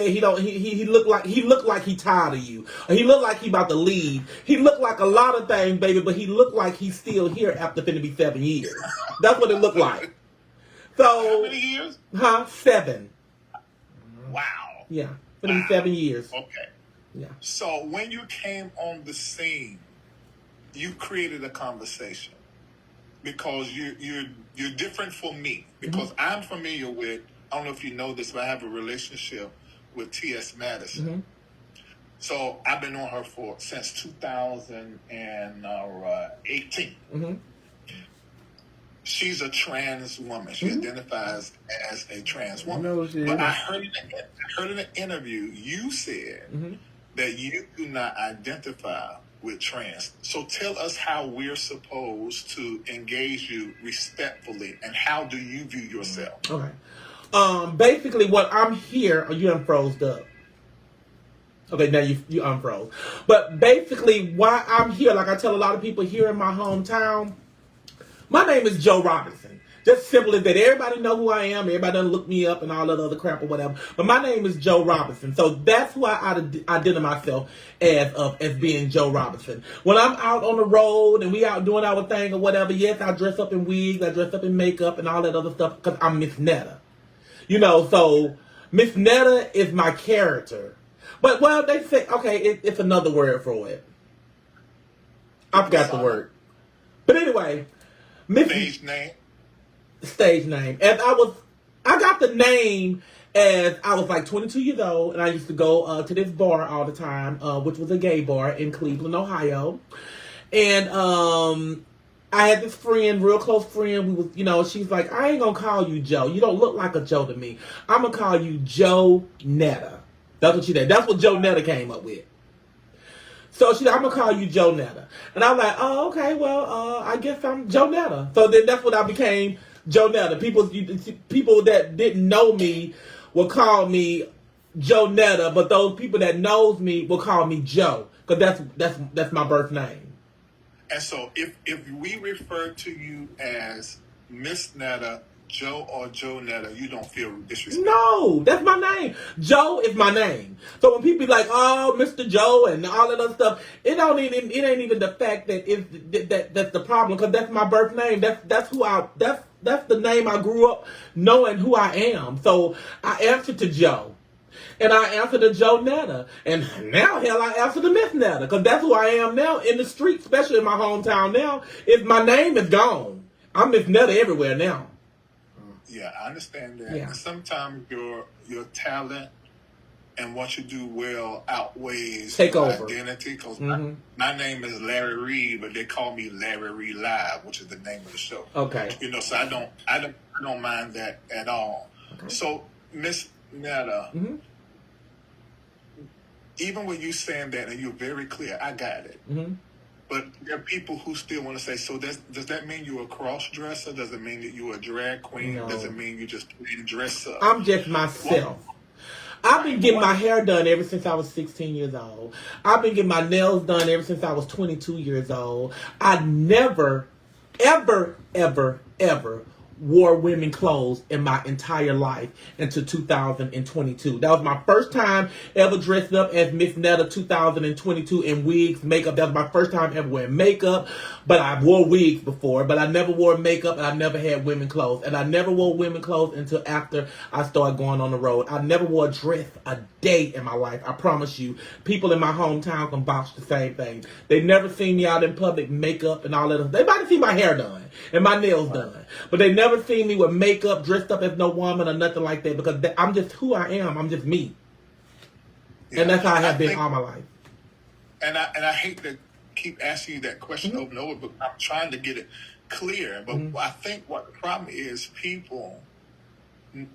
He looked like he tired of you. He looked like he about to leave. He looked like a lot of things, baby, but he looked like he's still here after finna be 7 years. That's what it looked like. So how many years? 7. Wow. Yeah, finna be 7 years. Okay. Yeah. So when you came on the scene, you created a conversation because you're different from me because I'm familiar with. I don't know if you know this, but I have a relationship with T.S. Madison. So I've been on her since 2018. She's a trans woman. She identifies as a trans woman. But I heard in an interview you said that you do not identify with trans. So tell us how we're supposed to engage you respectfully, and how do you view yourself? Okay. Basically, what I'm here. Oh, you unfroze up. Okay, now you unfroze. But basically, why I'm here, like I tell a lot of people here in my hometown, my name is Joe Robinson. Just simple as that. Everybody know who I am. Everybody done look me up and all that other crap or whatever. But my name is Joe Robinson. So that's why I identify myself as being Joe Robinson. When I'm out on the road and we out doing our thing or whatever, yes, I dress up in wigs, I dress up in makeup and all that other stuff because I'm Miss Netta. You know, so Miss Netta is my character. But, well, they say, okay, it's another word for it. I forgot the word. But anyway. Stage name? Stage name. I got the name as I was like 22 years old, and I used to go to this bar all the time, which was a gay bar in Cleveland, Ohio. And I had this friend, real close friend. We was, she's like, I ain't gonna call you Joe. You don't look like a Joe to me. I'm gonna call you Joe Netta. That's what she did. That's what Joe Netta came up with. So she said, I'm gonna call you Joe Netta. And I'm like, oh, okay, well, I guess I'm Joe Netta. So then that's what I became, Joe Netta. People that didn't know me will call me Joe Netta, but those people that knows me will call me Joe, because that's my birth name. And so if we refer to you as Miss Netta, Joe, or Joe Netta, you don't feel disrespected? No, that's my name. Joe is my name. So when people be like, oh, Mr. Joe and all that other stuff, it ain't even the fact that that's the problem, because that's my birth name. That's the name I grew up knowing who I am. So I answer to Joe. And I answer to Joe Netta. And now, hell, I answer to Miss Netta. Because that's who I am now in the street, especially in my hometown now. If my name is gone, I'm Miss Netta everywhere now. Yeah, I understand that. Yeah. And sometimes your talent and what you do well outweighs your identity. Because my name is Larry Reed, but they call me Larry Reed Live, which is the name of the show. Okay. So I don't mind that at all. Okay. So Miss Netta, even when you saying that and you're very clear, I got it. But there are people who still want to say, so does that mean you're a cross-dresser? Does it mean that you're a drag queen? No. Does it mean you just dress up? I'm just myself. I've been getting my hair done ever since I was 16 years old. I've been getting my nails done ever since I was 22 years old. I never, ever, ever, ever wore women clothes in my entire life until 2022. That was my first time ever dressed up as Miss Netta 2022 in wigs, makeup. That was my first time ever wearing makeup. But I wore wigs before, but I never wore makeup, and I never had women clothes. And I never wore women clothes until after I started going on the road. I never wore a dress a day in my life. I promise you. People in my hometown can vouch the same thing. They never seen me out in public, makeup and all that. They might have seen my hair done and my nails done, but they never seen me with makeup, dressed up as no woman or nothing like that, because I'm just who I am. I'm just me. Yeah, and that's how I have been all my life. And I hate to keep asking you that question over and over, but I'm trying to get it clear. But I think what the problem is, people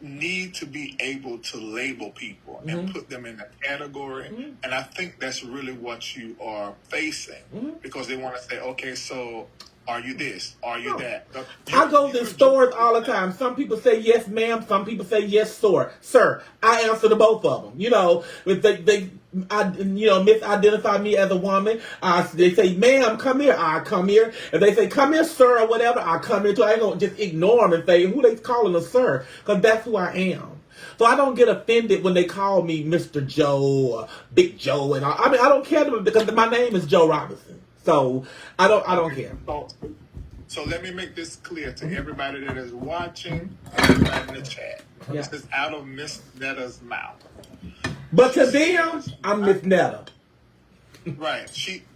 need to be able to label people and put them in a category. And I think that's really what you are facing, because they want to say, okay, so are you this? Are you that? I go to stores all the time. Some people say yes, ma'am. Some people say yes, sir. Sir, I answer to both of them. If they misidentify me as a woman, they say, ma'am, come here. I come here. If they say, come here, sir, or whatever, I come here too. I ain't gonna just ignore them and say, who they calling a sir? Because that's who I am. So I don't get offended when they call me Mr. Joe or Big Joe, and I mean I don't care because my name is Joe Robinson. So I don't care. So let me make this clear to everybody that is watching and everybody in the chat. Yeah. This is out of Miss Netta's mouth. But to them, I'm Miss Netta. Right.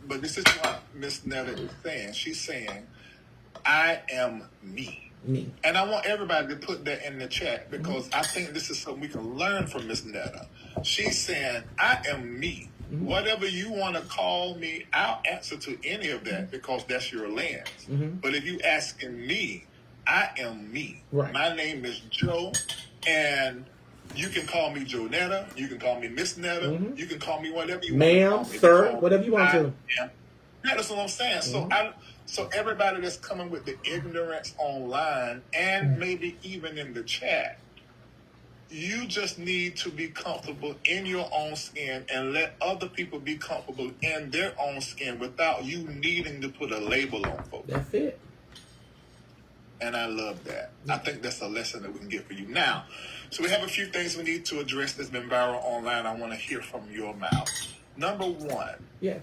But this is what Miss Netta is saying. She's saying, I am me. Me. And I want everybody to put that in the chat because I think this is something we can learn from Miss Netta. She's saying, I am me. Whatever you want to call me, I'll answer to any of that because that's your lens. But if you asking me, I am me. Right. My name is Joe, and you can call me Joe Netta. You can call me Miss Netta. You can call me whatever you want to call me. Sir, whatever you want to. Yeah, that's what I'm saying. So everybody that's coming with the ignorance online and maybe even in the chat, you just need to be comfortable in your own skin and let other people be comfortable in their own skin without you needing to put a label on folks. That's it. And I love that. I think that's a lesson that we can get for you. Now, so we have a few things we need to address that's been viral online. I want to hear from your mouth. Number one. Yeah.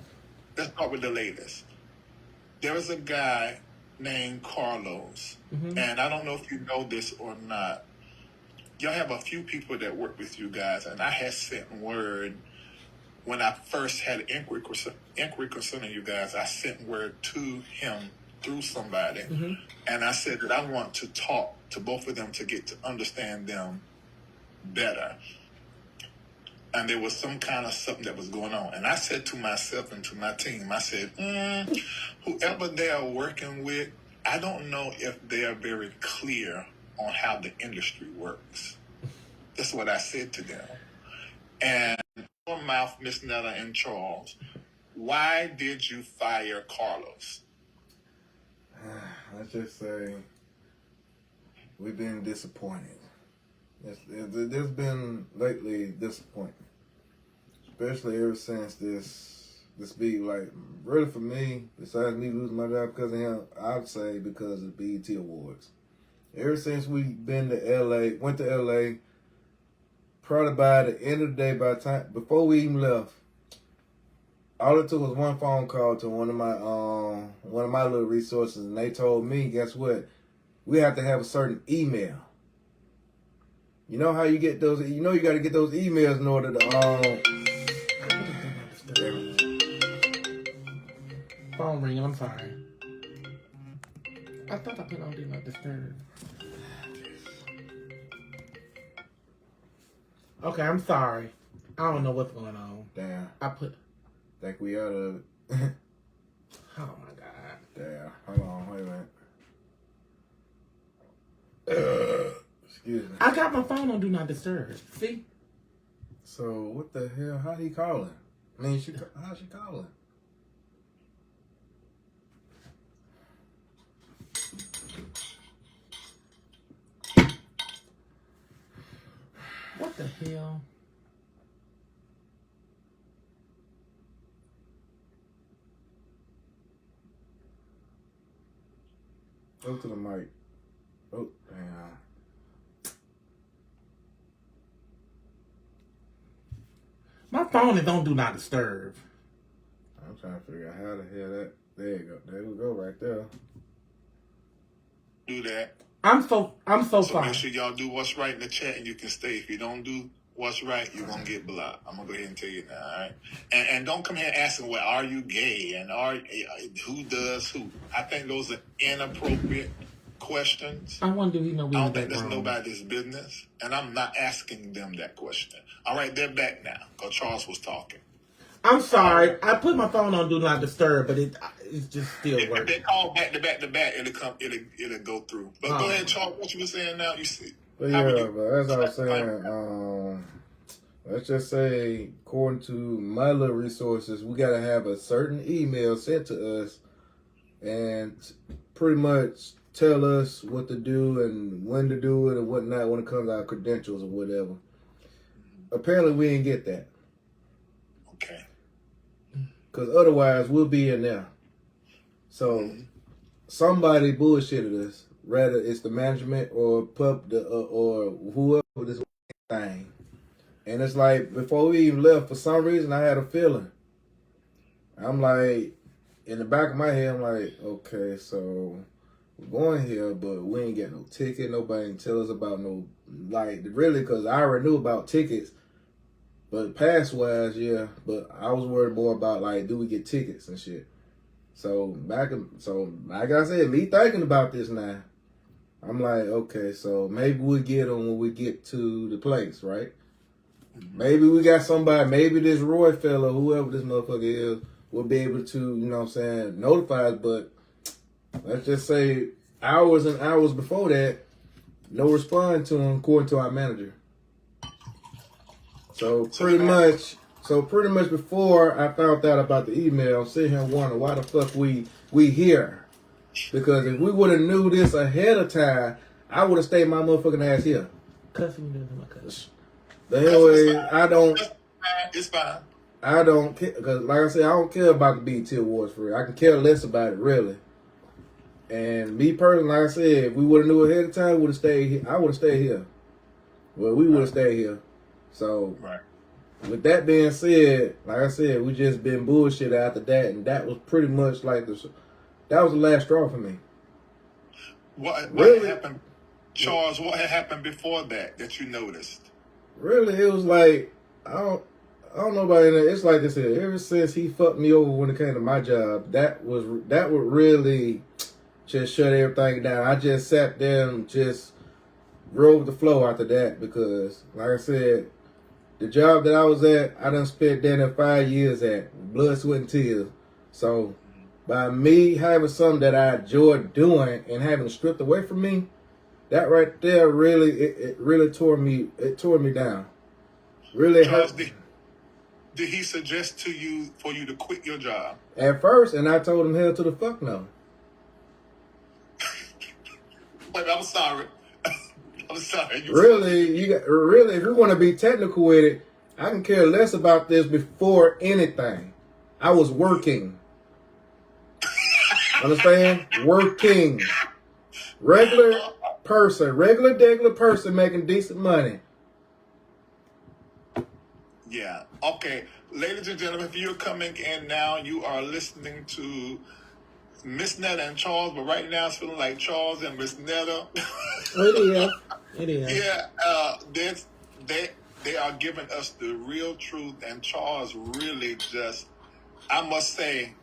Let's start with the latest. There was a guy named Carlos. And I don't know if you know this or not. Y'all have a few people that work with you guys, and I had sent word when I first had inquiry concerning you guys. I sent word to him through somebody, and I said that I want to talk to both of them to get to understand them better. And there was some kind of something that was going on, and I said to myself and to my team, I said, whoever they are working with, I don't know if they are very clear on how the industry works. That's what I said to them. And your mouth, Miss Netta and Charles, why did you fire Carlos? Let's just say we've been disappointed. There's been lately disappointment, especially ever since this beat. Like, really for me, besides me losing my job because of him, I'd say because of the BET Awards. Ever since we've been to LA, went to LA, probably by the end of the day, before we even left, all it took was one phone call to one of my little resources, and they told me, guess what? We have to have a certain email. You know how you get those? You know you got to get those emails in order to Phone ringing. I'm sorry. I thought I put on Do Not Disturb. Okay, I'm sorry. I don't know what's going on. Damn. Think we ought to. Oh my God. Damn. Hold on. Wait a minute. Excuse me. I got my phone on Do Not Disturb. See? So what the hell? How he calling? I mean, how's she calling? What the hell? Go to the mic. Oh, damn. My phone is on Do Not Disturb. I'm trying to figure out how the hell that. There you go. There we go, right there. Do that. I'm so So sorry. make sure y'all do what's right in the chat and you can stay. If you don't do what's right, you're going to get blocked. I'm going to go ahead and tell you now, all right? And don't come here asking, well, are you gay? And who does who? I think those are inappropriate questions. I wonder if he know we I in don't the think that's background. nobody's business. And I'm not asking them that question. All right, they're back now because Charles was talking. I'm sorry. I put my phone on Do Not Disturb, but it's just still If working. they call back to back to back, it'll go through. But go ahead, Charles, what you were saying now, you see. But yeah, but as I was saying, let's just say, according to my little resources, we got to have a certain email sent to us and pretty much tell us what to do and when to do it and whatnot when it comes to our credentials or whatever. Apparently, we didn't get that. Okay. Because otherwise, we'll be in there. So, somebody bullshitted us. Rather, it's the management or or whoever this thing. And it's like, before we even left, for some reason, I had a feeling. I'm like, in the back of my head, I'm like, okay, so we're going here, but we ain't get no ticket. Nobody didn't tell us about no, like, really, because I already knew about tickets. But pass-wise, yeah. But I was worried more about, like, do we get tickets and shit. So, like I said, me thinking about this now, I'm like, okay, so maybe we'll get them when we get to the place, right? Maybe we got somebody, maybe this Roy fella, whoever this motherfucker is, will be able to, you know what I'm saying, notify us. But let's just say hours and hours before that, no respond to him, according to our manager. So pretty much before I found out about the email, I'm sitting here wondering why the fuck we here. Because if we would have knew this ahead of time, I would have stayed my motherfucking ass here. Cussing me my cousin. But anyway, I don't. It's fine. I don't care, because like I said, I don't care about the BET Awards for real. I can care less about it, really. And me personally, like I said, if we would have knew ahead of time, would have stayed here. I would have stayed here. Well, we would have stayed here. So, with that being said, like I said, we just been bullshit after that, and that was pretty much like that was the last straw for me. What Really? happened, Charles? What had happened before that you noticed? Really, it was like I don't know about it. It's like this here. Ever since he fucked me over when it came to my job, that would really just shut everything down. I just sat there and just rode the flow after that, because, like I said, the job that I was at, I done spent there 5 years at, blood, sweat, and tears. So, by me having something that I enjoyed doing and having it stripped away from me, that right there really, it really tore me down. Really Charles, hurt. did he suggest to you for you to quit your job? At first, and I told him hell to the fuck no. Wait, I'm sorry. I'm sorry. Really, if we want to be technical with it, I can care less about this before anything. I was working. Understand? Working. Regular degular person making decent money. Yeah. Okay. Ladies and gentlemen, if you're coming in now, you are listening to Miss Netta and Charles, but right now it's feeling like Charles and Miss Netta. It is. Yeah. They are giving us the real truth, and Charles really just, I must say,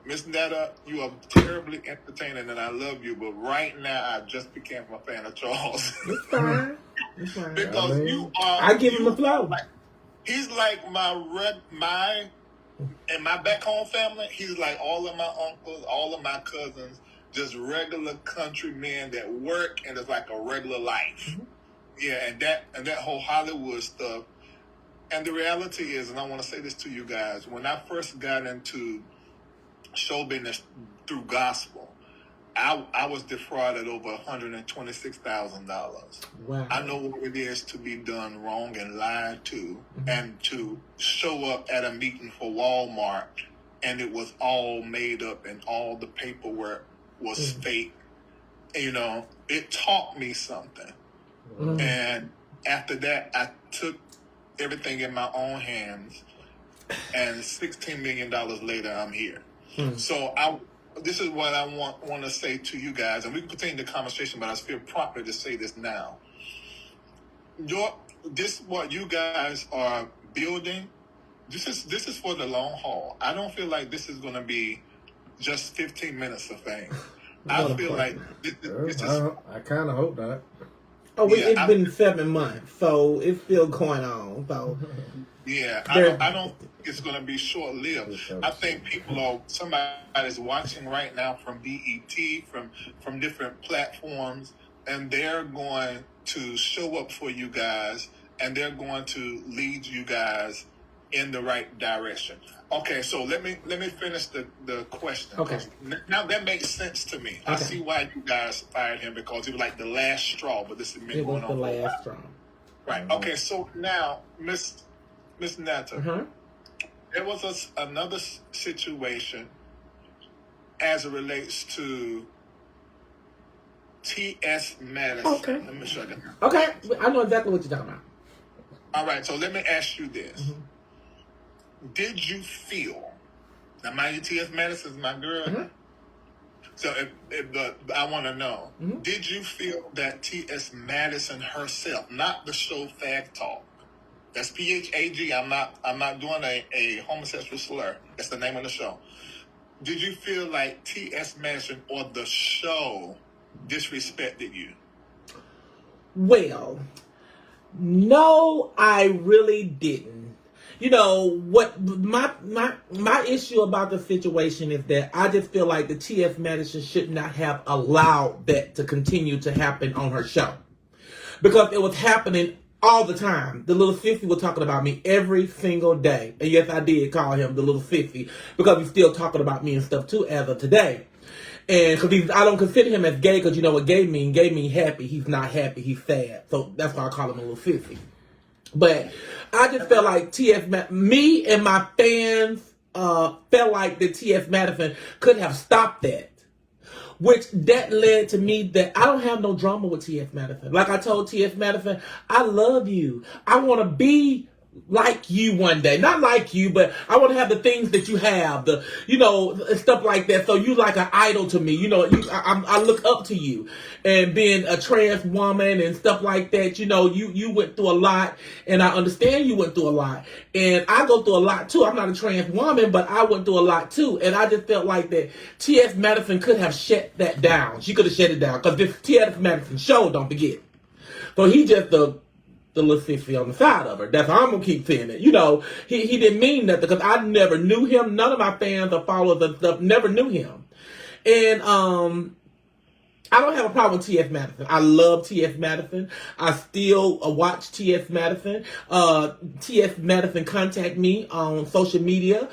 Miss Netta, you are terribly entertaining, and I love you. But right now, I just became a fan of Charles. It's fine. It's fine. Because you are. I give him the flow. He's like in my back home family. He's like all of my uncles, all of my cousins, just regular country men that work, and it's like a regular life. Mm-hmm. Yeah, and that whole Hollywood stuff. And the reality is, and I want to say this to you guys, when I first got into show business through gospel, I was defrauded over $126,000. Wow. I know what it is to be done wrong and lied to, and to show up at a meeting for Walmart and it was all made up and all the paperwork was fake. You know, it taught me something. And after that, I took everything in my own hands, and $16 million later, I'm here. So this is what I want to say to you guys, and we can continue the conversation, but I feel proper to say this now. What you guys are building, this is for the long haul. I don't feel like this is going to be just 15 minutes of fame. I feel like this is... I kind of hope not. Oh, it's been 7 months, so it's still going on. So yeah, I don't think it's going to be short-lived. I think somebody's watching right now from BET, from different platforms, and they're going to show up for you guys, and they're going to lead you guys in the right direction. Okay, so let me finish the question. Okay. Now that makes sense to me. Okay. I see why you guys fired him, because it was like the last straw, but this has been going on. It was the last straw. Right. Okay, so now, Miss Netta, there was another situation as it relates to T.S. Madison. Okay. Let me show you. Okay, I know exactly what you're talking about. All right, so let me ask you this. Did you feel, now mind you, T.S. Madison's my girl. So I want to know, did you feel that T.S. Madison herself, not the show Fag Talk, that's PHAG, I'm not doing a homosexual slur, that's the name of the show. Did you feel like T.S. Madison or the show disrespected you? Well, no, I really didn't. You know what my issue about the situation is that I just feel like the T.S. Madison should not have allowed that to continue to happen on her show, because it was happening all the time. The little sissy was talking about me every single day, and yes, I did call him the little sissy because he's still talking about me and stuff too as of today. And because I don't consider him as gay, because you know what gay mean? Gay mean happy. He's not happy. He's sad. So that's why I call him a little sissy. But I just felt like me and my fans felt like the T.S. Madison could have stopped that. Which that led to me that I don't have no drama with T.S. Madison. Like I told T.S. Madison, I love you. I want to be like you one day. Not like you, but I want to have the things that you have, the, you know, stuff like that. So you like an idol to me. You know, I look up to you. And being a trans woman and stuff like that, you know, you went through a lot, and I understand you went through a lot. And I go through a lot too. I'm not a trans woman, but I went through a lot too. And I just felt like that T.S. Madison could have shut that down. She could have shut it down, because this T.S. Madison show, don't forget. So he just the little sissy on the side of her. That's how I'm gonna keep saying it. You know, he didn't mean nothing, because I never knew him. None of my fans or followers and stuff never knew him. And I don't have a problem with T.S. Madison. I love T.S. Madison. I still watch T.S. Madison. T.S. Madison contact me on social media.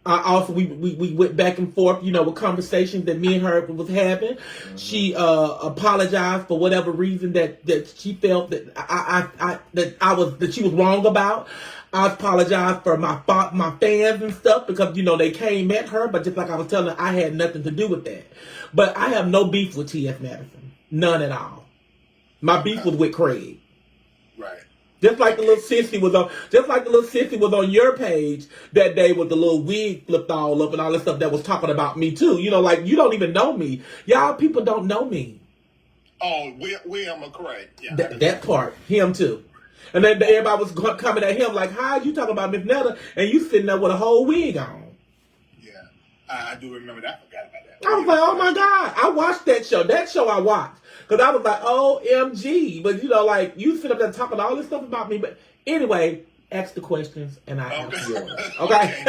I also we went back and forth, you know, with conversations that me and her was having. She apologized for whatever reason that she felt that she was wrong about. I apologize for my fans and stuff, because you know they came at her, but just like I was telling her, I had nothing to do with that. But I have no beef with T.S. Madison, none at all. My beef was with Craig. Right. Just like the little sissy was on your page that day with the little wig flipped all up and all this stuff that was talking about me too. You know, like, you don't even know me. Y'all people don't know me. Oh, William McCray. Yeah. That part. Him too. And then everybody was coming at him like, how you talking about Miss Netta and you sitting there with a whole wig on? Yeah. I do remember that. I forgot about that. I was like, oh my God. I watched that show. That show I watched. Because I was like, OMG. But, you know, like, you sit up there talking all this stuff about me. But anyway, ask the questions and I answer yours. Okay?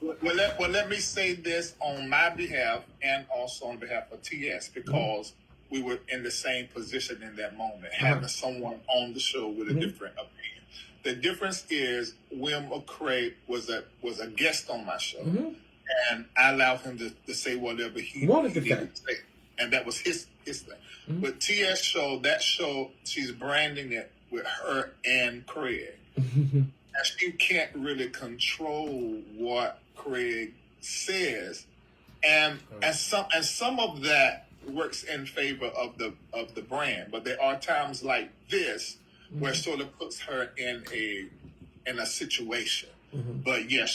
Well, let me say this on my behalf and also on behalf of TS, because we were in the same position in that moment, having someone on the show with a different opinion. The difference is William McCray was a guest on my show, and I allowed him to say whatever he wanted to say, and that was his thing. But TS show, she's branding it with her and Craig. And she can't really control what Craig says, and some of that works in favor of the brand. But there are times like this where it sort of puts her in a situation. But yeah,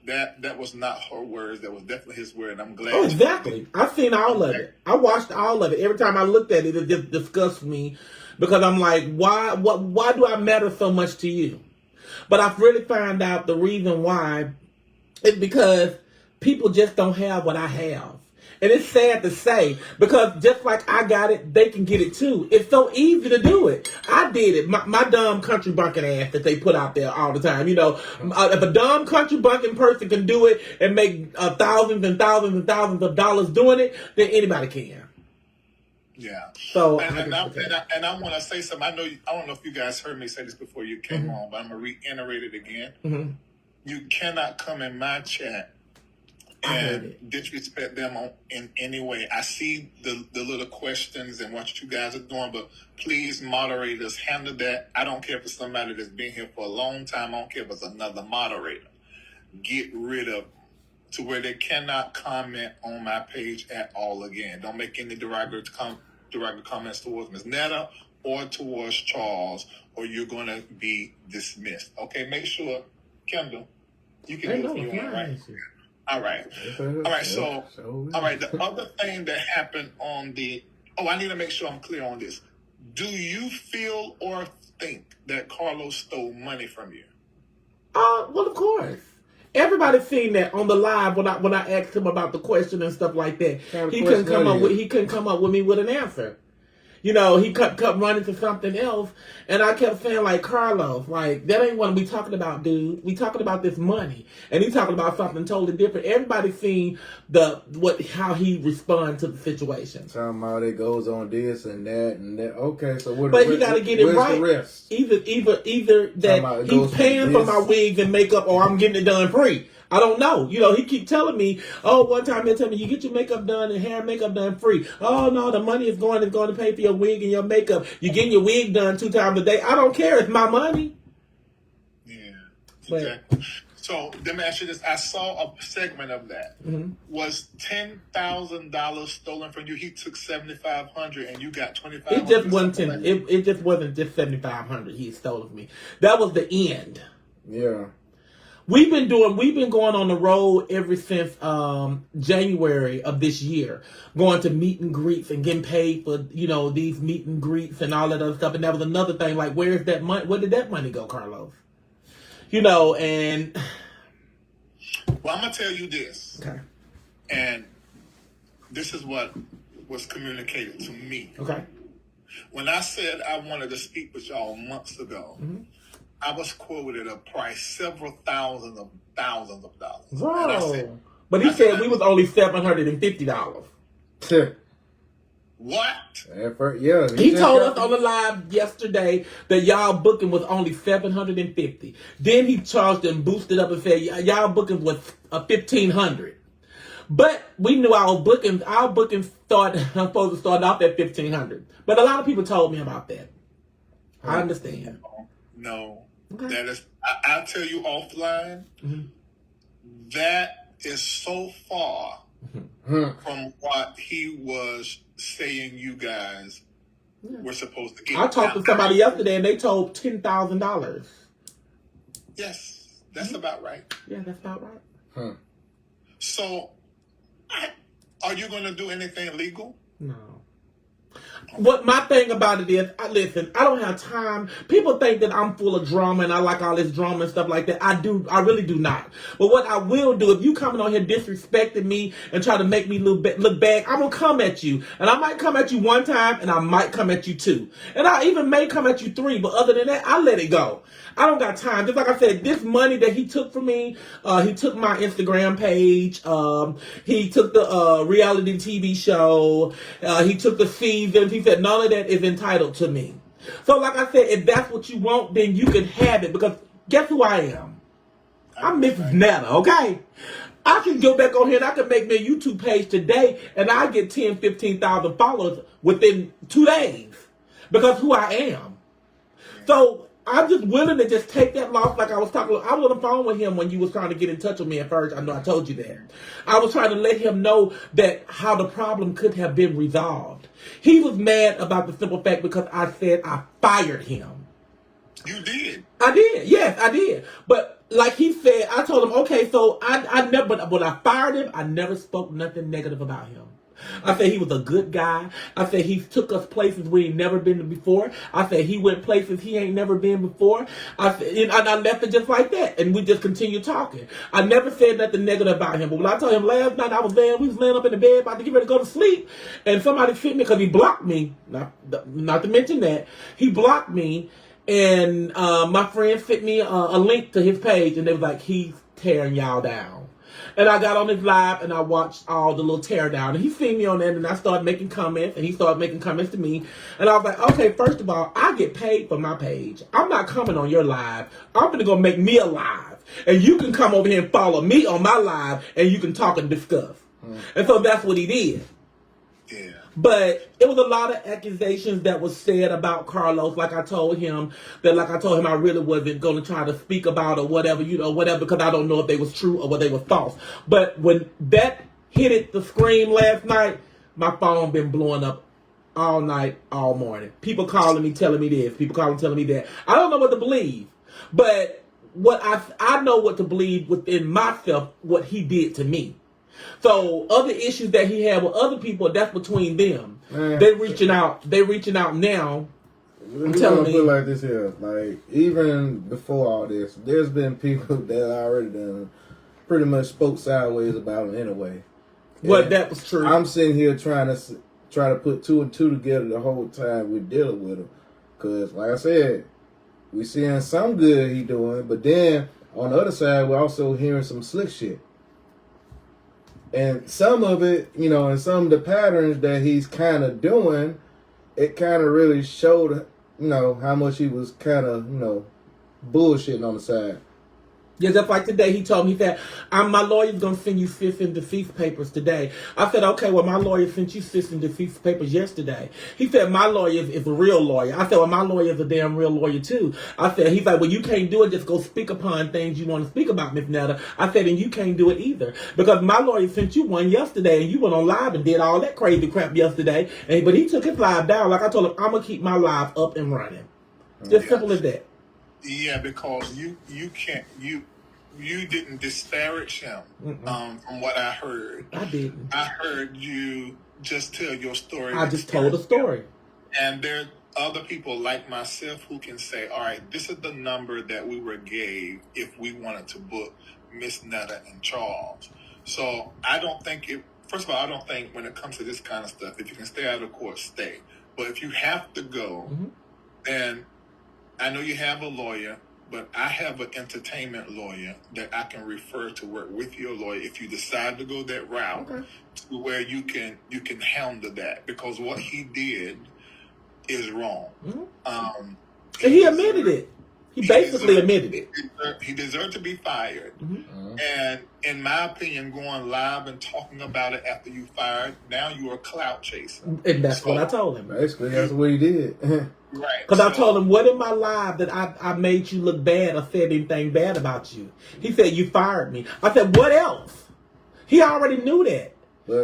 that was not her words. That was definitely his word. I'm glad. Oh, exactly. I've seen all of it. I watched all of it. Every time I looked at it, it just disgusts me, because I'm like, why do I matter so much to you? But I've really found out the reason why is because people just don't have what I have. And it's sad to say, because just like I got it, they can get it too. It's so easy to do it. I did it. My dumb country bumpkin ass that they put out there all the time. You know, if a dumb country bumpkin person can do it and make thousands and thousands and thousands of dollars doing it, then anybody can. Yeah. So and I want to say something. I don't know if you guys heard me say this before you came on, but I'm gonna reiterate it again. You cannot come in my chat and disrespect them in any way. I see the little questions and what you guys are doing, but please, moderators, handle that. I don't care if it's somebody that's been here for a long time. I don't care if it's another moderator. Get rid of to where they cannot comment on my page at all again. Don't make any derogatory comments towards Ms. Netta or towards Charles or you're going to be dismissed. Okay, make sure, Kendall, you can Hey, do no, it if you want, right? fine. All right. All right, so, all right, the other thing that happened on I need to make sure I'm clear on this. Do you feel or think that Carlos stole money from you? Well, of course. Everybody's seen that on the live when I asked him about the question and stuff like that. He couldn't come up with me with an answer. You know, he kept running to something else, and I kept saying, like, Carlos, like, that ain't what we talking about, dude. We talking about this money, and he talking about something totally different. Everybody's seen how he responds to the situation. Talking about it goes on this and that and that. Okay, so but he got to get it right. The rest? Either that he's paying for my wigs and makeup, or I'm getting it done free. I don't know. You know, he keep telling me, one time he'll tell me, you get your makeup done and hair and makeup done free. Oh, no, the money is going to pay for your wig and your makeup. You're getting your wig done 2 times a day. I don't care. It's my money. Yeah. Exactly. So let me ask you this. I saw a segment of that. Mm-hmm. Was $10,000 stolen from you? He took $7,500 and you got $2,500. It just wasn't it just wasn't just $7,500 he stole from me. That was the end. Yeah. We've been going on the road ever since January of this year, going to meet and greets and getting paid for, you know, these meet and greets and all that other stuff. And that was another thing, like, where's that money? Where did that money go, Carlos? You know, and well, I'm gonna tell you this. Okay. And this is what was communicated to me. Okay. When I said I wanted to speak with y'all months ago, mm-hmm. I was quoted a price several thousands of dollars. Whoa. But he said we was only $750. What? Yeah. He told us on the live yesterday that y'all booking was only $750. Then he charged and boosted up and said y'all booking was $1,500. But we knew our bookings supposed to start off at $1,500. But a lot of people told me about that. I understand. No. Okay. That is, I'll tell you offline, mm-hmm. That is so far mm-hmm. from what he was saying you guys were supposed to get. I talked to somebody yesterday and they told $10,000. Yes, that's mm-hmm. about right. Yeah, that's about right. Huh. So, are you going to do anything legal? No. What my thing about it is, listen, I don't have time. People think that I'm full of drama and I like all this drama and stuff like that. I really do not. But what I will do, if you coming on here disrespecting me and try to make me look bad, I'm going to come at you. And I might come at you 1 time and I might come at you 2. And I even may come at you 3. But other than that, I let it go. I don't got time. Just like I said, this money that he took from me, he took my Instagram page. He took the reality TV show. He took the season. He said none of that is entitled to me. So like I said, if that's what you want, then you can have it. Because guess who I am? I'm Mrs. Netta, okay? I can go back on here and I can make me a YouTube page today and I get 10, 15,000 followers within 2 days. Because who I am. So I'm just willing to just take that loss. Like I was on the phone with him when you was trying to get in touch with me at first. I know I told you that. I was trying to let him know that how the problem could have been resolved. He was mad about the simple fact because I said I fired him. You did? I did. Yes, I did. But like he said, I told him, okay, so I never, but when I fired him, I never spoke nothing negative about him. I said he was a good guy. I said he took us places we ain't never been to before. I said he went places he ain't never been before. I said, and I left it just like that. And we just continued talking. I never said nothing negative about him. But when I told him last night we was laying up in the bed about to get ready to go to sleep. And somebody sent me because he blocked me. Not to mention that. He blocked me. And my friend sent me a link to his page. And they was like, he's tearing y'all down. And I got on his live and I watched all the little tear down. And he seen me on there and I started making comments and he started making comments to me. And I was like, okay, first of all, I get paid for my page. I'm not coming on your live. I'm going to go make me a live. And you can come over here and follow me on my live and you can talk and discuss. And so that's what he did. Yeah. But it was a lot of accusations that was said about Carlos. Like I told him I really wasn't going to try to speak about or whatever, because I don't know if they was true or whether they was false. But when that hit the screen last night, my phone been blowing up all night, all morning. People calling me, telling me this. People calling, telling me that. I don't know what to believe, but what I know what to believe within myself. What he did to me. So other issues that he had with other people, that's between them. They reaching out. They reaching out now. I'm telling you, put it like this here. Like even before all this, there's been people that already done pretty much spoke sideways about him anyway. Well, that was true. I'm sitting here trying to put two and two together the whole time we're dealing with him, because like I said, we seeing some good he doing, but then on the other side we're also hearing some slick shit. And some of it, you know, and some of the patterns that he's kind of doing, it kind of really showed, you know, how much he was kind of, you know, bullshitting on the side. Yeah, just like today, he told me, he said, my lawyer's going to send you cease and desist papers today. I said, okay, well, my lawyer sent you cease and desist papers yesterday. He said, my lawyer is a real lawyer. I said, well, my lawyer's a damn real lawyer, too. I said, he's like, well, you can't do it. Just go speak upon things you want to speak about, Miss Netta. I said, and you can't do it either. Because my lawyer sent you one yesterday, and you went on live and did all that crazy crap yesterday. But he took his live down. Like I told him, I'm going to keep my live up and running. Just simple as that. Yeah, because you can't you didn't disparage him. From what I heard, I didn't. I heard you just tell your story. I just told a story. And there are other people like myself who can say, all right, this is the number that we were gave if we wanted to book Miss Netta and Charles. So I don't think first of all, I don't think when it comes to this kind of stuff, if you can stay out of court, stay. But if you have to go, then I know you have a lawyer, but I have an entertainment lawyer that I can refer to work with your lawyer if you decide to go that route, to where you can handle that, because what he did is wrong. And he admitted it. He basically admitted it. He deserved to be fired. And in my opinion, going live and talking about it after you fired, now you're a clout chaser. And that's what I told him. Basically, that's what he did. Right. Because I told him, what in my life that I made you look bad or said anything bad about you? He said, you fired me. I said, what else? He already knew that.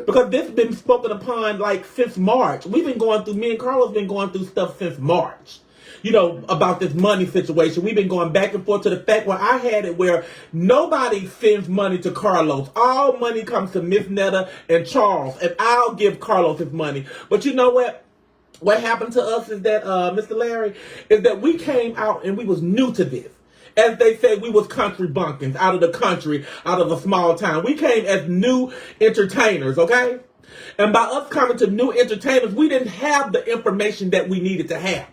Because this has been spoken upon like since March. Me and Carlos been going through stuff since March. You know, about this money situation. We've been going back and forth to the fact where I had it where nobody sends money to Carlos. All money comes to Miss Netta and Charles. And I'll give Carlos his money. But you know what? What happened to us is that, Mr. Larry, is that we came out and we was new to this. As they say, we was country bumpkins out of the country, out of a small town. We came as new entertainers, okay? And by us coming to new entertainers, we didn't have the information that we needed to have.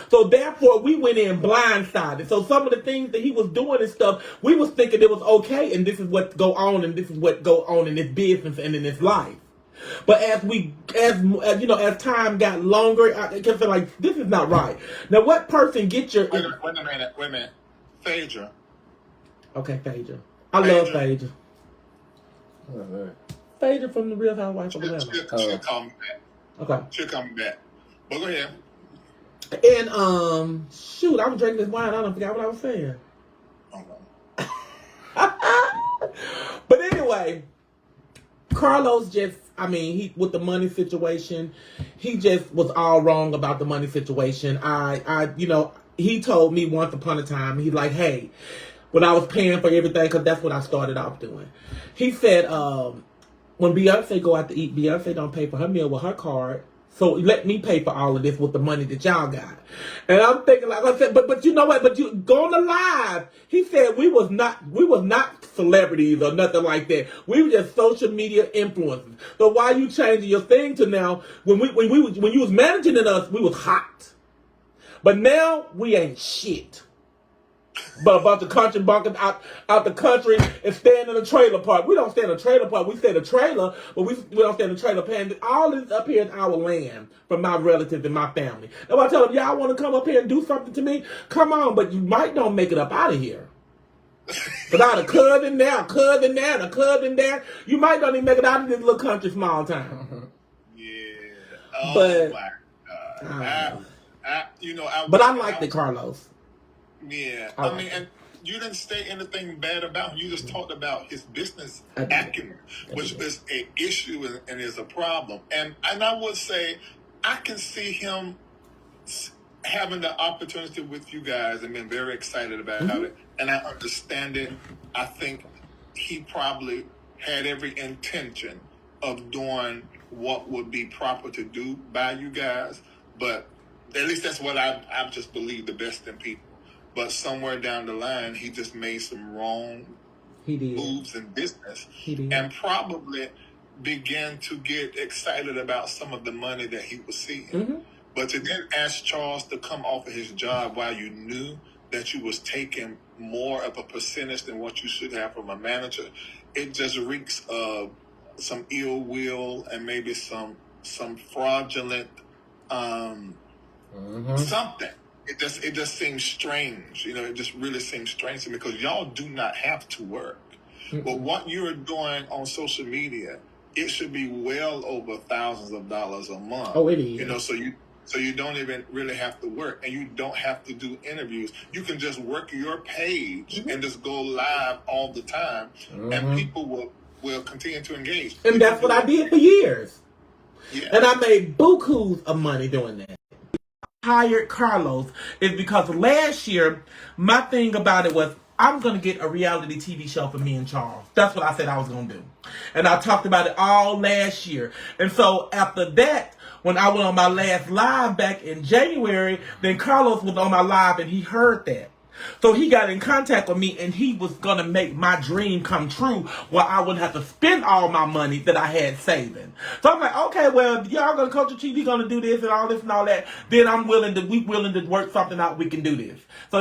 So therefore, we went in blindsided. So some of the things that he was doing and stuff, we was thinking it was okay, and this is what go on, and this is what go on in this business and in this life. But as time got longer, I kept feeling like this is not right. Now, what person get your? Wait a minute, Phaedra. Okay, Phaedra. I love Phaedra. Right. Phaedra from the Real Housewives of Atlanta. She'll call me back. Okay. She'll call me back. But go ahead. And shoot, I was drinking this wine. I don't forget what I was saying. But anyway, Carlos just, he with the money situation, he just was all wrong about the money situation. He told me once upon a time, he's like, hey, when I was paying for everything, because that's what I started off doing. He said, when Beyonce go out to eat, Beyonce don't pay for her meal with her card. So let me pay for all of this with the money that y'all got. And I'm thinking, like I said, but you know what? But you going to live. He said we was not celebrities or nothing like that. We were just social media influencers. So why you changing your thing to now when you was managing us, we was hot. But now we ain't shit. But a bunch of country bunkers out the country and stand in a trailer park. We don't stand in a trailer park. We stay in a trailer, but we don't stand in a trailer park. All this up here is our land from my relatives and my family. Now I tell them, y'all want to come up here and do something to me? Come on, but you might don't make it up out of here. Because I had a cousin there, a cousin there, and a cousin there. You might not even make it out of this little country small town. Yeah. Oh, but, my God. But I liked it, Carlos. Yeah, and you didn't say anything bad about him. You just talked about his business acumen, which is an issue and is a problem. And I would say, I can see him having the opportunity with you guys and being very excited about it. And I understand it. I think he probably had every intention of doing what would be proper to do by you guys. But at least that's what I just believe the best in people. But somewhere down the line, he just made some wrong moves in business. And probably began to get excited about some of the money that he was seeing. But to then ask Charles to come off of his job while you knew that you was taking more of a percentage than what you should have from a manager, it just reeks of some ill will and maybe some fraudulent something. It just seems strange. It just really seems strange to me because y'all do not have to work. But what you're doing on social media, it should be well over thousands of dollars a month. Oh, it is. So you don't even really have to work, and you don't have to do interviews. You can just work your page and just go live all the time, and people will continue to engage. And that's what I did for years. Yeah. And I made bukus of money doing that. Hired Carlos is because last year, my thing about it was, I'm going to get a reality TV show for me and Charles. That's what I said I was going to do. And I talked about it all last year. And so after that, when I went on my last live back in January, then Carlos was on my live and he heard that. So he got in contact with me and he was going to make my dream come true where I wouldn't have to spend all my money that I had saving. So I'm like, okay, well, if y'all going to Culture TV, going to do this and all this and all that, then we willing to work something out. We can do this. So